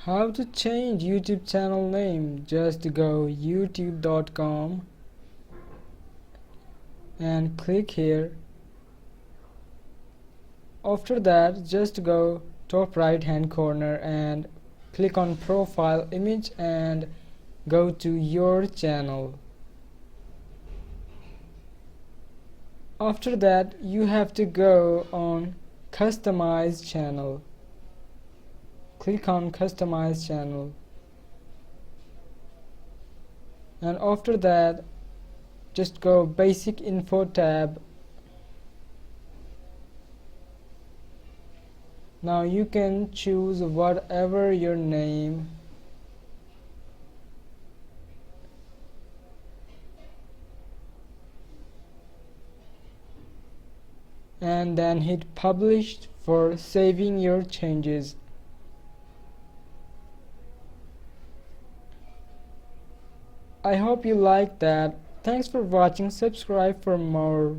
How to change YouTube channel name? Just go youtube.com and click here. After that, just go top right hand corner and click on profile image and go to your channel. After that, you have to go on customize channel. Click on customize channel, and after that just go basic info tab. Now you can choose whatever your name, and then hit publish for saving your changes. I hope you liked that. Thanks for watching. Subscribe for more.